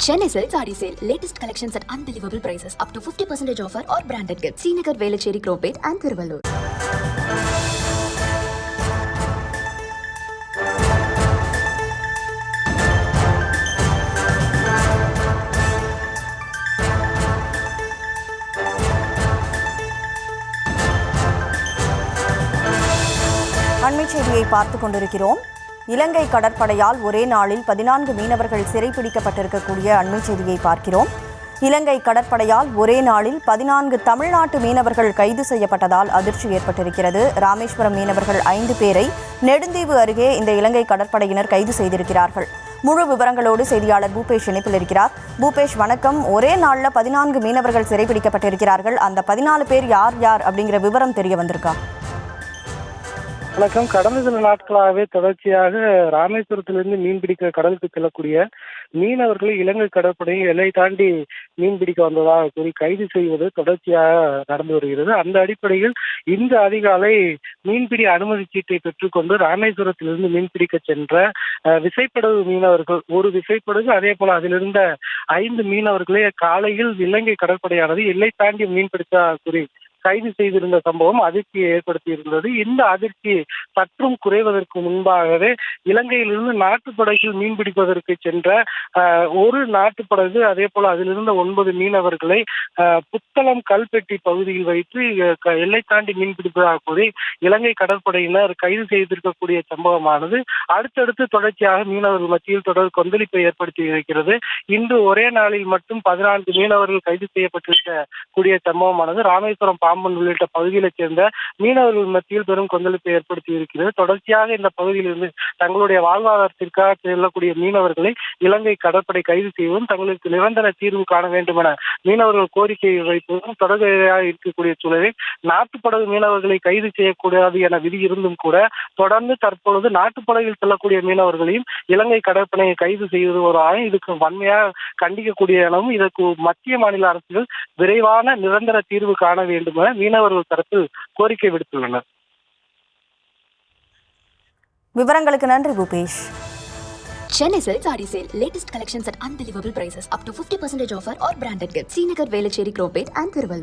Chennai Silk Saree Sale. Latest collections at unbelievable prices. Up to 50% offer or branded gifts. Srinagar, Velachery, Cropate and Thiruvallur. அண்மை செய்தியை பார்த்துக் கொண்டிருக்கிறோம். இலங்கை கடற்படையால் ஒரே நாளில் 14 மீனவர்கள் சிறைப்பிடிக்கப்பட்டிருக்கக்கூடிய அண்மை செய்தியை பார்க்கிறோம். இலங்கை கடற்படையால் ஒரே நாளில் 14 தமிழ்நாட்டு மீனவர்கள் கைது செய்யப்பட்டதால் அதிர்ச்சி ஏற்பட்டிருக்கிறது. ராமேஸ்வரம் மீனவர்கள் 5 பேரை நெடுந்தீவு அருகே இந்த இலங்கை கடற்படையினர் கைது செய்திருக்கிறார்கள். முழு விவரங்களோடு செய்தியாளர் பூபேஷ் இணைப்பில் இருக்கிறார். பூபேஷ், வணக்கம். ஒரே நாளில் 14 மீனவர்கள் சிறைப்பிடிக்கப்பட்டிருக்கிறார்கள். அந்த 14 பேர் யார் யார் அப்படிங்கிற விவரம் தெரிய வந்திருக்கா? வணக்கம். கடந்த சில நாட்களாகவே தொடர்ச்சியாக ராமேஸ்வரத்திலிருந்து மீன்பிடிக்க கடலுக்கு செல்லக்கூடிய மீனவர்களை இலங்கை கடற்படை எல்லை தாண்டி மீன்பிடிக்க வந்ததாக கூறி கைது செய்வது தொடர்ச்சியாக நடந்து வருகிறது. அந்த அடிப்படையில் இன்று அதிகாலை மீன்பிடி அனுமதி சீட்டை பெற்றுக்கொண்டு ராமேஸ்வரத்திலிருந்து மீன்பிடிக்க சென்ற விசைப்படகு மீனவர்கள், ஒரு விசைப்படகு, அதே போல அதிலிருந்த 5 மீனவர்களை காலையில் இலங்கை கடற்படையானது எல்லை தாண்டி மீன்பிடித்ததாக கூறி கைது செய்திருந்த சம்பவம் அதிர்ச்சியை ஏற்படுத்தியிருந்தது. இந்த அதிர்ச்சி சற்றும் குறைவதற்கு முன்பாகவே இலங்கையிலிருந்து நாட்டுப்படகில் மீன்பிடிப்பதற்கு சென்ற ஒரு நாட்டுப்படகு, அதே போல அதிலிருந்த 9 மீனவர்களை புத்தளம் கல்பெட்டி பகுதியில் வைத்து எல்லை தாண்டி மீன்பிடிப்பதாக கூறி இலங்கை கடற்படையினர் கைது செய்திருக்கக்கூடிய சம்பவமானது அடுத்தடுத்து தொடர்ச்சியாக மீனவர்கள் மத்தியில் தொடர் கொந்தளிப்பை ஏற்படுத்தி இருக்கிறது. இன்று ஒரே நாளில் மட்டும் 14 மீனவர்கள் கைது செய்யப்பட்டிருக்கக்கூடிய சம்பவமானது ராமேஸ்வரம், பாம்பன் உள்ளிட்ட பகுதிகளைச் சேர்ந்த மீனவர்கள் மத்தியில் பெரும் கொந்தளிப்பை ஏற்படுத்தி இருக்கிறது. தொடர்ச்சியாக இந்த பகுதியிலிருந்து தங்களுடைய வாழ்வாதாரத்திற்காக செல்லக்கூடிய மீனவர்களை இலங்கை கடற்படை கைது செய்வதும், தங்களுக்கு நிரந்தர தீர்வு காண வேண்டும் என மீனவர்கள் கோரிக்கை வைப்பதும் தொடர்ச்சியாக இருக்கக்கூடிய சூழலில் நாட்டுப்படகு மீனவர்களை கைது செய்யக்கூடாது என விதி இருந்தும் கூட தொடர்ந்து தற்பொழுது நாட்டுப்படகில் செல்லக்கூடிய மீனவர்களையும் இலங்கை கடற்படையை கைது செய்வது ஒரு இதுக்கு வன்மையாக கண்டிக்கக்கூடிய எனவும் இதற்கு மத்திய மாநில அரசுகள் விரைவான நிரந்தர தீர்வு காண வேண்டும் என மீனவர்கள் தரப்பில் கோரிக்கை விடுத்துள்ளனர். விவரங்களுக்கு நன்றி Bhupesh. Chennai Silk Saree Sale. Latest collections at unbelievable prices. Up to 50% offer or branded gifts. Srinagar, Velachery, Cropate and Thiruvallur.